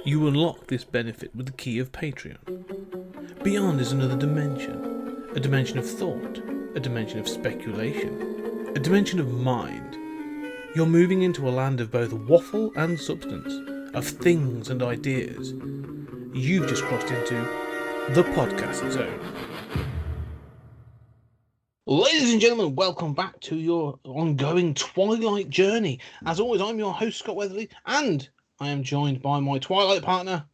You unlock this benefit with the key of Patreon. Beyond is another dimension. A dimension of thought. A dimension of speculation. A dimension of mind. You're moving into a land of both waffle and substance. Of things and ideas. You've just crossed into the podcast zone. Ladies and gentlemen, welcome back to your ongoing Twilight journey. As always, I'm your host, Scott Weatherly, and I am joined by my Twilight partner,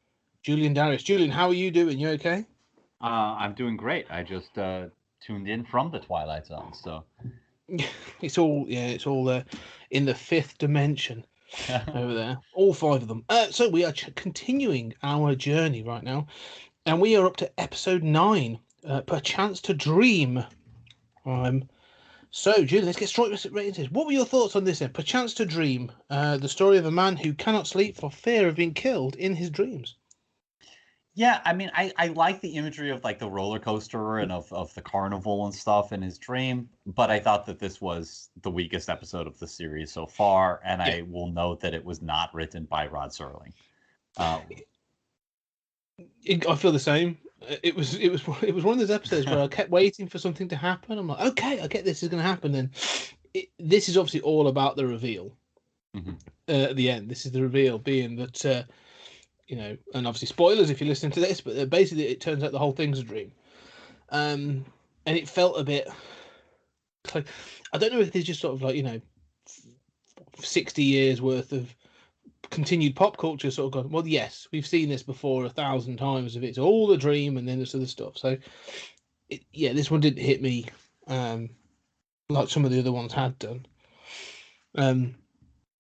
Julian Darius. Julian, how are you doing? You okay? I'm doing great. I just tuned in from the Twilight Zone, so It's all in the fifth dimension over there. All five of them. So we are continuing our journey right now, and we are up to episode 9, Perchance to Dream. So, Julian, let's get straight into this. What were your thoughts on this then? Perchance to Dream, the story of a man who cannot sleep for fear of being killed in his dreams. Yeah, I mean, I like the imagery of like the roller coaster and of the carnival and stuff in his dream, but I thought that this was the weakest episode of the series so far, and I will note that it was not written by Rod Serling. I feel the same. It was one of those episodes where I kept waiting for something to happen. I'm like, okay, I get this is going to happen. And this is obviously all about the reveal. At the end, this is the reveal being that, and obviously spoilers if you listen to this, but basically it turns out the whole thing's a dream. And it felt a bit like, I don't know if there's just sort of like, 60 years worth of continued pop culture sort of gone, well, yes, we've seen this before 1,000 times. If it's all a dream and then this other stuff. So, this one didn't hit me like some of the other ones had done.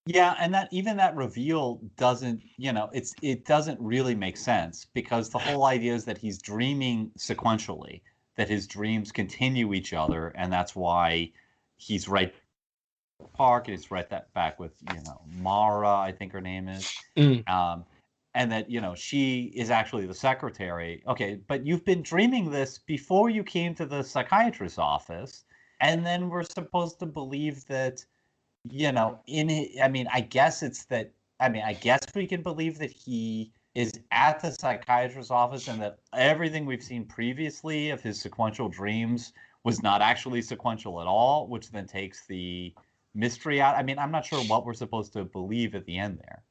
Yeah, and that reveal doesn't, it doesn't really make sense, because the whole idea is that he's dreaming sequentially, that his dreams continue each other, and that's why he's right park, and he's right back with Mara, I think her name is, and that she is actually the secretary. Okay, but you've been dreaming this before you came to the psychiatrist's office, and then we're supposed to believe that I guess we can believe that he is at the psychiatrist's office, and that everything we've seen previously of his sequential dreams was not actually sequential at all, which then takes the mystery out. I mean, I'm not sure what we're supposed to believe at the end there.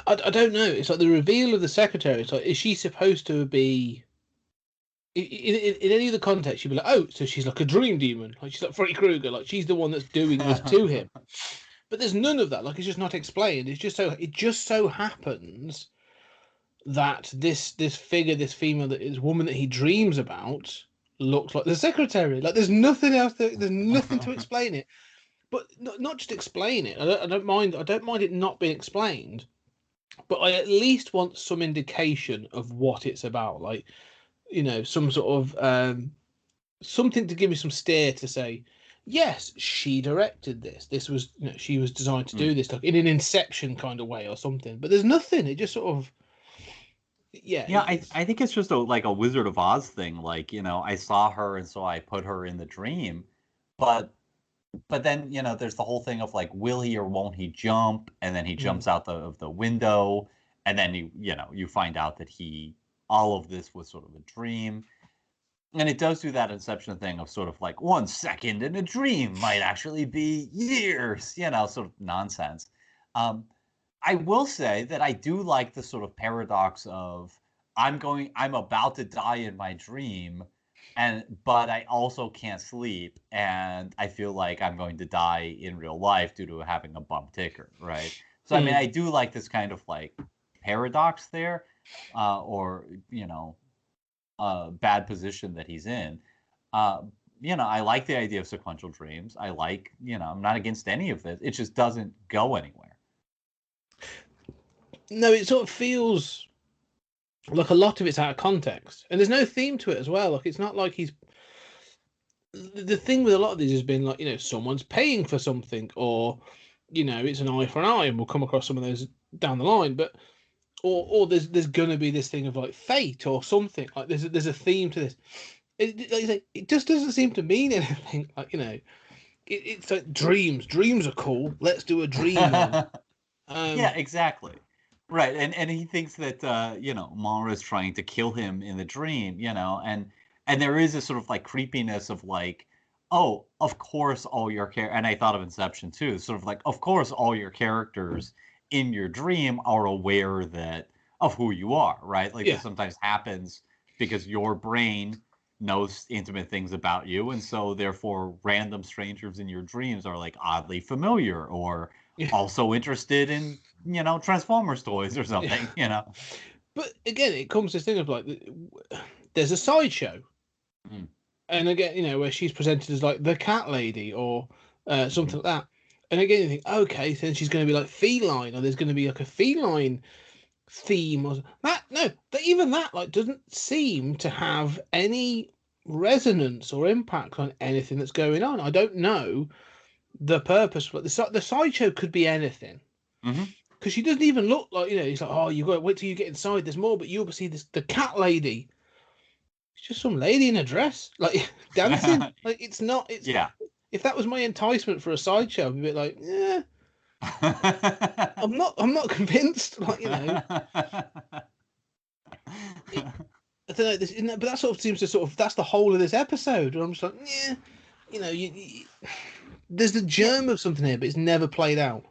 I don't know. It's like the reveal of the secretary. It's like, is she supposed to be in any of the context? She'd be like, oh, so she's like a dream demon, like she's like Freddy Krueger, like she's the one that's doing this to him. But there's none of that. Like, it's just not explained. It just so happens that this figure, this female, this woman that he dreams about, looks like the secretary. Like, there's nothing else. There's nothing to explain it. But not just explain it. I don't mind it not being explained, but I at least want some indication of what it's about. Like, some sort of something to give me some steer to say, yes, she directed this. This was, she was designed to do this, like in an Inception kind of way or something. But there's nothing. It just sort of, yeah. I think it's just like a Wizard of Oz thing. Like, I saw her, and so I put her in the dream, but then, there's the whole thing of like, will he or won't he jump? And then he jumps out of the window, and then you find out that all of this was sort of a dream. And it does do that Inception thing of sort of like 1 second in a dream might actually be years, sort of nonsense. I will say that I do like the sort of paradox of I'm about to die in my dream, but I also can't sleep, and I feel like I'm going to die in real life due to having a bum ticker, right? So I mean, I do like this kind of like paradox there, or bad position that he's in. I like the idea of sequential dreams. I like, I'm not against any of this. It just doesn't go anywhere. No, it sort of feels like a lot of it's out of context, and there's no theme to it as well. Like, it's not like he's. The thing with a lot of these has been like, someone's paying for something, or it's an eye for an eye, and we'll come across some of those down the line. But or there's gonna be this thing of like fate or something. Like there's a theme to this. It just doesn't seem to mean anything. Like, it's like dreams. Dreams are cool. Let's do a dream. Yeah, exactly. Right, and he thinks that Mara is trying to kill him in the dream, and there is a sort of like creepiness of like, oh, of course all your and I thought of Inception too, sort of like, of course all your characters in your dream are aware that of who you are, right? Like this sometimes happens because your brain knows intimate things about you, and so therefore random strangers in your dreams are like oddly familiar or also interested in Transformers toys or something, But again, it comes to this thing of like, there's a sideshow, and again, where she's presented as like the cat lady or something like that. And again, you think, okay, then she's going to be like feline, or there's going to be like a feline theme or that. No, but even that like doesn't seem to have any resonance or impact on anything that's going on. I don't know the purpose, but the sideshow could be anything. Because she doesn't even look like, he's like, oh, you got to wait till you get inside. There's more, but you'll see the cat lady. It's just some lady in a dress, like dancing. Like it's not. It's If that was my enticement for a sideshow, I'd be a bit like, yeah. I'm not convinced. Like I don't know. But that sort of seems to that's the whole of this episode. And I'm just like, yeah, there's the germ of something here, but it's never played out.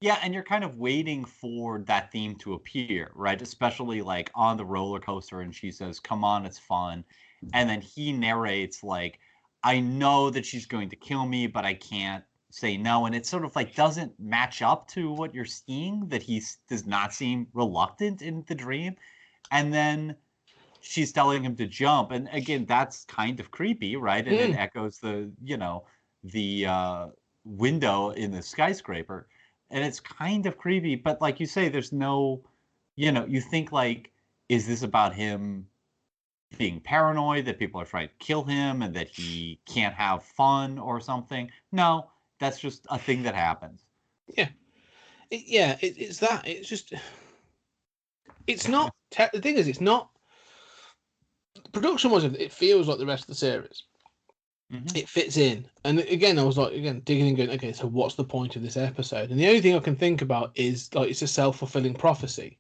Yeah, and you're kind of waiting for that theme to appear, right? Especially like on the roller coaster, and she says, "Come on, it's fun," and then he narrates like, "I know that she's going to kill me, but I can't say no," and it sort of like doesn't match up to what you're seeing. That he does not seem reluctant in the dream, and then she's telling him to jump, and again, that's kind of creepy, right? And it echoes the window in the skyscraper. And it's kind of creepy, but like you say, there's no, you think like, is this about him being paranoid that people are trying to kill him and that he can't have fun or something? No, that's just a thing that happens. Yeah. It's that. It's just, it's not, the thing is, it's not, production-wise, it feels like the rest of the series. It fits in, and again, I was like, digging and going, okay, so what's the point of this episode? And the only thing I can think about is like it's a self-fulfilling prophecy,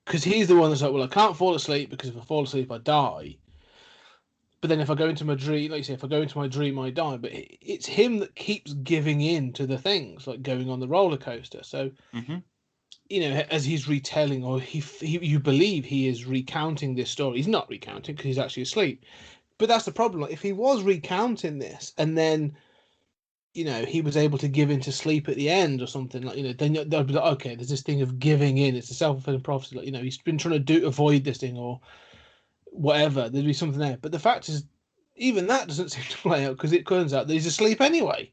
because he's the one that's like, well, I can't fall asleep because if I fall asleep, I die. But then if I go into my dream, like you say, if I go into my dream, I die. But it's him that keeps giving in to the things, like going on the roller coaster. So, as he's retelling, or you believe he is recounting this story. He's not recounting because he's actually asleep. But that's the problem. Like, if he was recounting this and then, he was able to give into sleep at the end or something, like, then they'll be like, okay, there's this thing of giving in. It's a self-fulfilling prophecy. Like, he's been trying to avoid this thing or whatever. There'd be something there. But the fact is, even that doesn't seem to play out because it turns out that he's asleep anyway.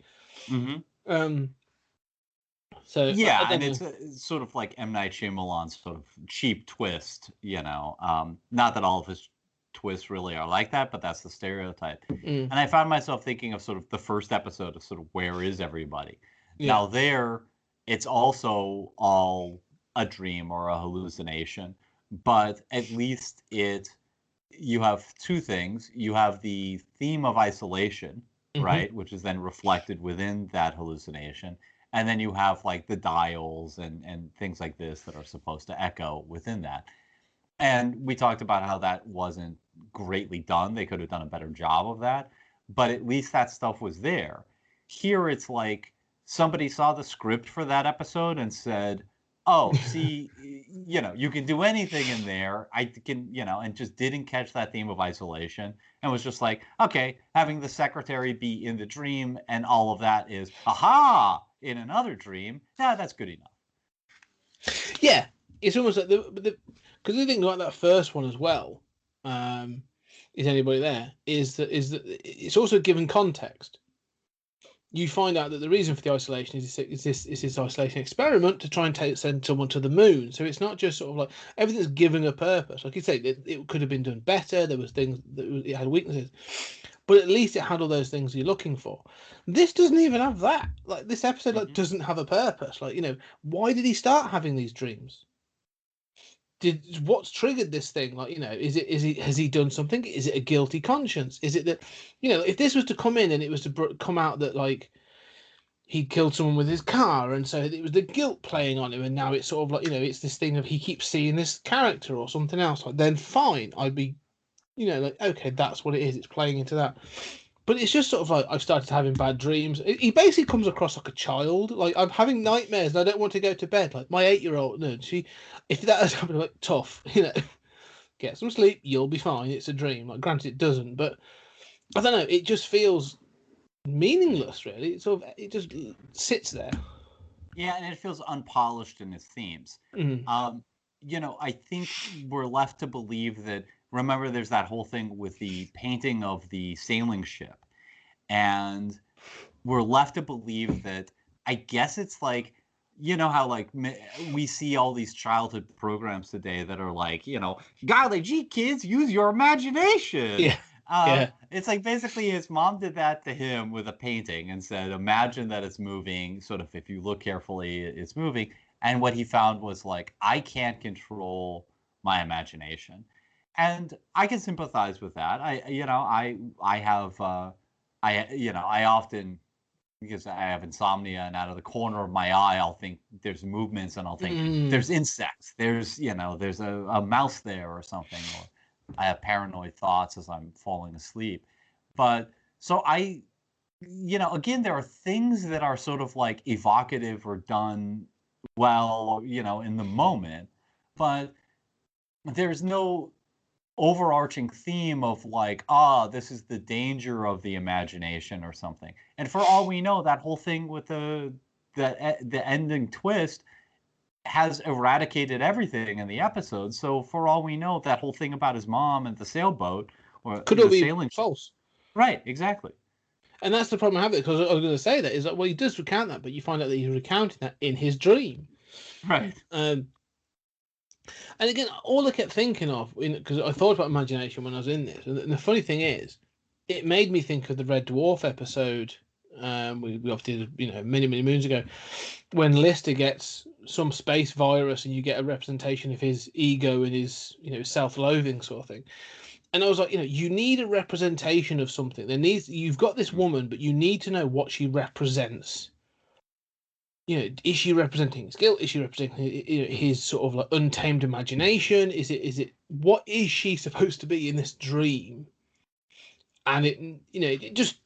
So yeah, and it's sort of like M. Night Shyamalan's sort of cheap twist, not that all of his twists really are like that, but that's the stereotype. And I found myself thinking of sort of the first episode of sort of Where Is Everybody? Now there, it's also all a dream or a hallucination, but at least you have two things. You have the theme of isolation, right, which is then reflected within that hallucination. And then you have like the dials and things like this that are supposed to echo within that. And we talked about how that wasn't greatly done. They could have done a better job of that, but at least that stuff was there. Here it's like somebody saw the script for that episode and said, oh, see, you can do anything in there. I can, and just didn't catch that theme of isolation and was just like, okay, having the secretary be in the dream and all of that is, aha, in another dream. Yeah, that's good enough. Yeah, it's almost like because the thing like that first one as well, is anybody there? Is that it's also given context. You find out that the reason for the isolation is this isolation experiment to try and send someone to the moon. So it's not just sort of like everything's given a purpose. Like you say, it could have been done better. There was things it had weaknesses, but at least it had all those things you're looking for. This doesn't even have that. Like this episode, doesn't have a purpose. Like why did he start having these dreams? What's triggered this thing? Like has he done something? Is it a guilty conscience? Is it that if this was to come in and it was to come out that like he killed someone with his car, and so it was the guilt playing on him, and now it's sort of like, it's this thing of he keeps seeing this character or something else. Like, then fine, I'd be, like, okay, that's what it is. It's playing into that. But it's just sort of like I've started having bad dreams. He basically comes across like a child. Like, I'm having nightmares and I don't want to go to bed. Like my 8-year-old, no, if that has happened, like, tough, get some sleep, you'll be fine. It's a dream. Like, granted, it doesn't, but I don't know. It just feels meaningless, really. It just sits there. Yeah, and it feels unpolished in its themes. I think we're left to believe that. Remember, there's that whole thing with the painting of the sailing ship, and we're left to believe that. I guess it's like, how like we see all these childhood programs today that are like, golly gee, kids, use your imagination. Yeah. It's like basically his mom did that to him with a painting and said, imagine that it's moving. Sort of, if you look carefully, it's moving. And what he found was like, I can't control my imagination. And I can sympathize with that. I often, because I have insomnia, and out of the corner of my eye, I'll think there's movements, and I'll think there's insects. There's a mouse there or something, or I have paranoid thoughts as I'm falling asleep. But so again, there are things that are sort of like evocative or done well, in the moment, but there's no overarching theme of like, this is the danger of the imagination or something. And for all we know, that whole thing with the ending twist has eradicated everything in the episode. So for all we know, that whole thing about his mom and the sailboat or could the be sailing false. Right, exactly. And that's the problem I have, because I was going to say that is that, well, he does recount that, but you find out that he's recounting that in his dream. Right. And again, all I kept thinking of, because I thought about imagination when I was in this, and the funny thing is, it made me think of the Red Dwarf episode we obviously did, many, many moons ago, when Lister gets some space virus and you get a representation of his ego and his, self-loathing sort of thing. And I was like, you need a representation of something. You've got this woman, but you need to know what she represents. Is she representing his guilt? Is she representing his sort of like untamed imagination? Is it what is she supposed to be in this dream? And it just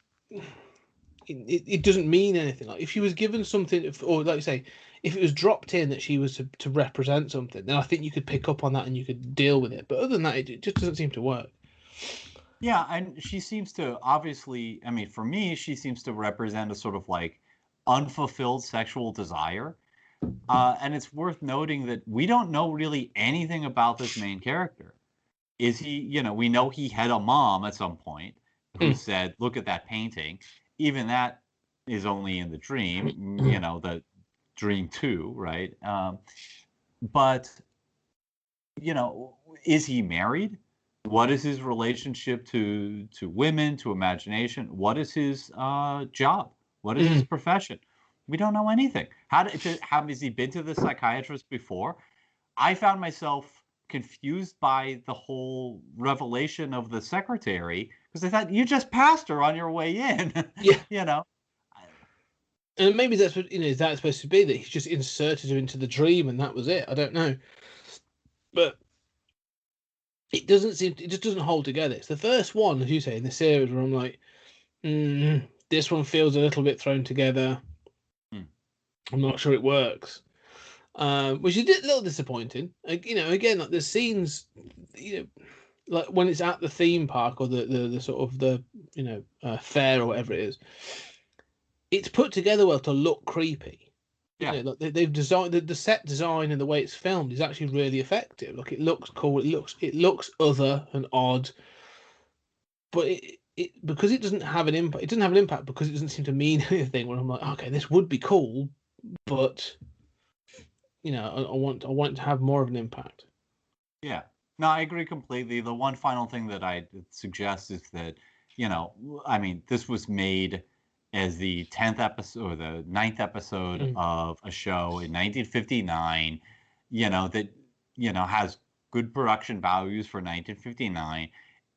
it doesn't mean anything. Like, if she was given something, or like you say, if it was dropped in that she was to represent something, then I think you could pick up on that and you could deal with it. But other than that, it just doesn't seem to work. Yeah, and she seems to, obviously, I mean, for me, she seems to represent a sort of like unfulfilled sexual desire. And it's worth noting that we don't know really anything about this main character. Is he, we know he had a mom at some point who said, look at that painting. Even that is only in the dream, the dream 2, right? But, is he married? What is his relationship to women, to imagination? What is his job? What is his profession? We don't know anything. Has he been to the psychiatrist before? I found myself confused by the whole revelation of the secretary, because I thought, you just passed her on your way in. Yeah. And maybe that's what, is that supposed to be, that he's just inserted her into the dream and that was it? I don't know. But it just doesn't hold together. It's the first one, as you say, in the series where I'm like, this one feels a little bit thrown together. I'm not sure it works. Which is a little disappointing. Again, like the scenes, like when it's at the theme park or the sort of the fair or whatever it is, it's put together well to look creepy. Yeah, like they've designed the set design and the way it's filmed is actually really effective. Like, it looks cool. It looks other and odd, but it because it doesn't have an impact. It doesn't have an impact because it doesn't seem to mean anything. Where I'm like, okay, this would be cool, but I want it to have more of an impact. Yeah. No, I agree completely. The one final thing that I suggest is that, I mean, this was made as the 10th episode or the 9th episode of a show in 1959, that, has good production values for 1959.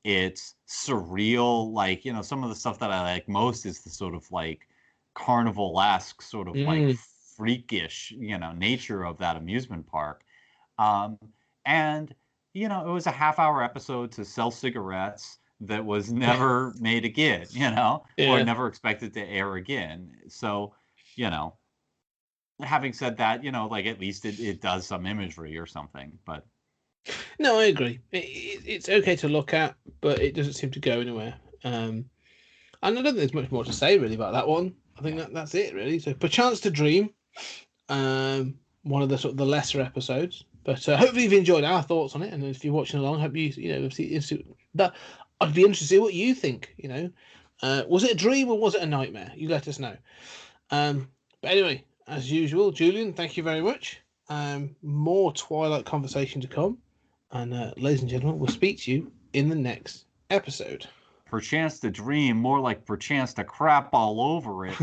It's surreal. Like, some of the stuff that I like most is the sort of like carnival-esque sort of like freakish, nature of that amusement park. And, it was a half-hour episode to sell cigarettes that was never made again, or never expected to air again. So, having said that, like at least it does some imagery or something. But no, I agree. It's okay to look at, but it doesn't seem to go anywhere. And I don't think there's much more to say really about that one. I think that's it really. So, Perchance to Dream, one of the sort of the lesser episodes. But hopefully you've enjoyed our thoughts on it, and if you're watching along, hope you that. I'd be interested to see what you think. Was it a dream or was it a nightmare? You let us know. But anyway, as usual, Julian, thank you very much. More Twilight conversation to come, and ladies and gentlemen, we'll speak to you in the next episode. Perchance to dream, more like perchance to crap all over it.